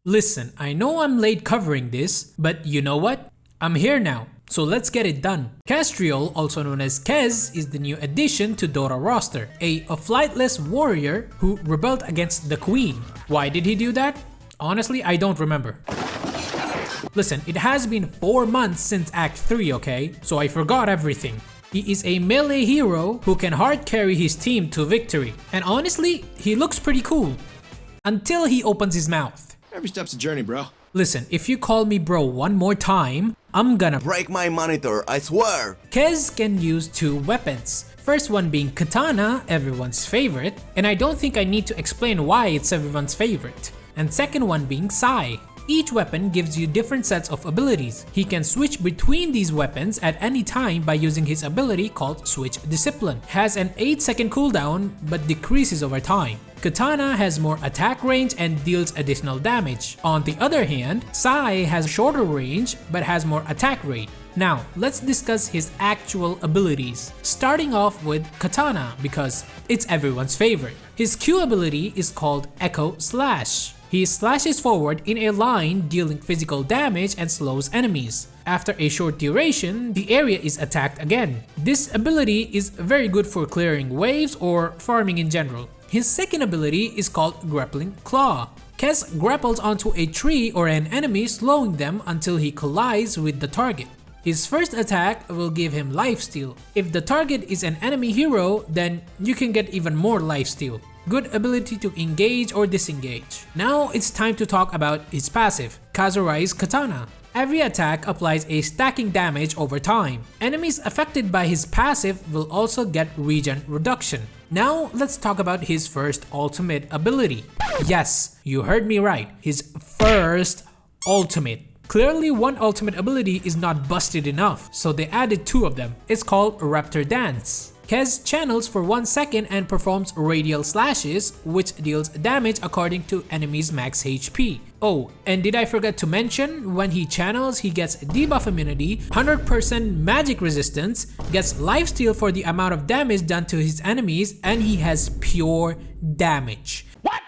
Listen, I know I'm late covering this, but you know what? I'm here now, so let's get it done. Kestrel, also known as Kez, is the new addition to Dota roster, a flightless warrior who rebelled against the Queen. Why did he do that? Honestly, I don't remember. Listen, it has been 4 months since Act 3, okay? So I forgot everything. He is a melee hero who can hard carry his team to victory. And honestly, he looks pretty cool. Until he opens his mouth. Every step's a journey, bro. Listen, if you call me bro one more time, I'm gonna break my monitor, I swear! Kez can use 2 weapons. First one being Katana, everyone's favorite, and I don't think I need to explain why it's everyone's favorite. And second one being Sai. Each weapon gives you different sets of abilities. He can switch between these weapons at any time by using his ability called Switch Discipline. Has an 8-second cooldown but decreases over time. Katana has more attack range and deals additional damage. On the other hand, Sai has shorter range but has more attack rate. Now, let's discuss his actual abilities. Starting off with Katana because it's everyone's favorite. His Q ability is called Echo Slash. He slashes forward in a line, dealing physical damage and slows enemies. After a short duration, the area is attacked again. This ability is very good for clearing waves or farming in general. His second ability is called Grappling Claw. Kez grapples onto a tree or an enemy, slowing them until he collides with the target. His first attack will give him lifesteal. If the target is an enemy hero, then you can get even more lifesteal. Good ability to engage or disengage. Now it's time to talk about his passive, Kazurai's Katana. Every attack applies a stacking damage over time. Enemies affected by his passive will also get regen reduction. Now let's talk about his first ultimate ability. Yes, you heard me right, his first ultimate. Clearly one ultimate ability is not busted enough, so they added 2 of them. It's called Raptor Dance. Kez channels for 1 second and performs radial slashes, which deals damage according to enemy's max HP. Oh, and did I forget to mention, when he channels he gets debuff immunity, 100% magic resistance, gets lifesteal for the amount of damage done to his enemies, and he has pure damage. What?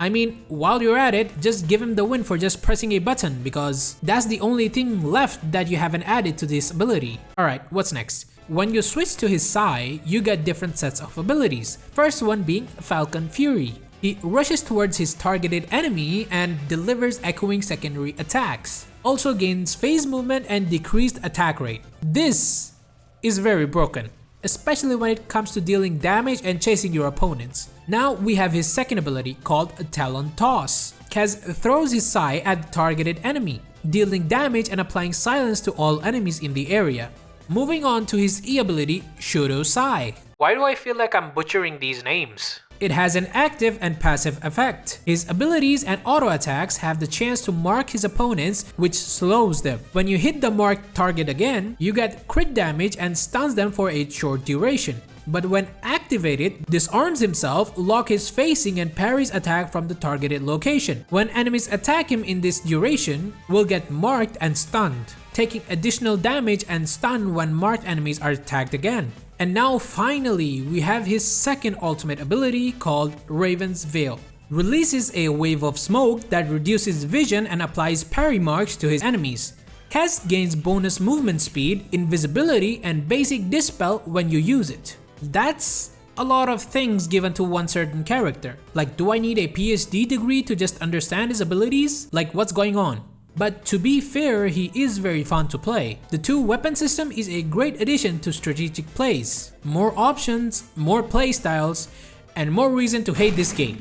I mean, while you're at it, just give him the win for just pressing a button because that's the only thing left that you haven't added to this ability. Alright, what's next? When you switch to his Sai, you get different sets of abilities. First one being Falcon Fury. He rushes towards his targeted enemy and delivers echoing secondary attacks. Also gains phase movement and decreased attack rate. This is very broken, especially when it comes to dealing damage and chasing your opponents. Now we have his second ability called Talon Toss. Kez throws his Sai at the targeted enemy, dealing damage and applying silence to all enemies in the area. Moving on to his E ability, Shudo Sai. Why do I feel like I'm butchering these names? It has an active and passive effect. His abilities and auto attacks have the chance to mark his opponents, which slows them. When you hit the marked target again, you get crit damage and stuns them for a short duration. But when activated, disarms himself, lock his facing and parries attack from the targeted location. When enemies attack him in this duration, will get marked and stunned, taking additional damage and stun when marked enemies are attacked again. And now finally, we have his second ultimate ability called Raven's Veil. Releases a wave of smoke that reduces vision and applies parry marks to his enemies. Kez gains bonus movement speed, invisibility, and basic dispel when you use it. That's a lot of things given to one certain character. Like, do I need a PhD degree to just understand his abilities? Like, what's going on? But to be fair, he is very fun to play. The 2 weapon system is a great addition to strategic plays. More options, more playstyles, and more reason to hate this game.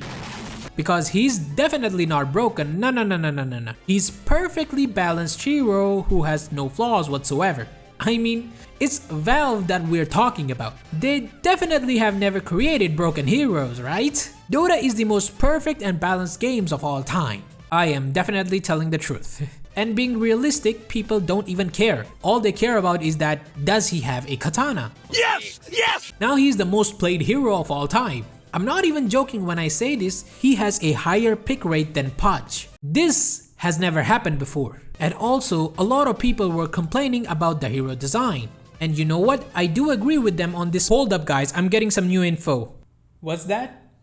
Because he's definitely not broken, no. He's perfectly balanced hero who has no flaws whatsoever. I mean, it's Valve that we're talking about. They definitely have never created broken heroes, right? Dota is the most perfect and balanced games of all time. I am definitely telling the truth. And being realistic, people don't even care. All they care about is that, does he have a katana? Yes! Yes! Now he's the most played hero of all time. I'm not even joking when I say this, he has a higher pick rate than Podge. This has never happened before. And also, a lot of people were complaining about the hero design. And you know what? I do agree with them on this. Hold up guys, I'm getting some new info. What's that?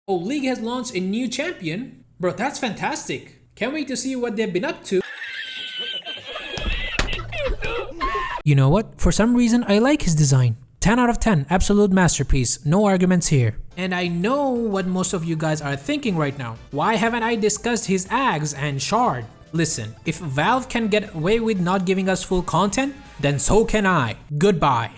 Oh, League has launched a new champion? Bro, that's fantastic. Can't wait to see what they've been up to. You know what? For some reason, I like his design. 10 out of 10, absolute masterpiece, no arguments here. And I know what most of you guys are thinking right now. Why haven't I discussed his Ags and Shard? Listen, if Valve can get away with not giving us full content, then so can I. Goodbye.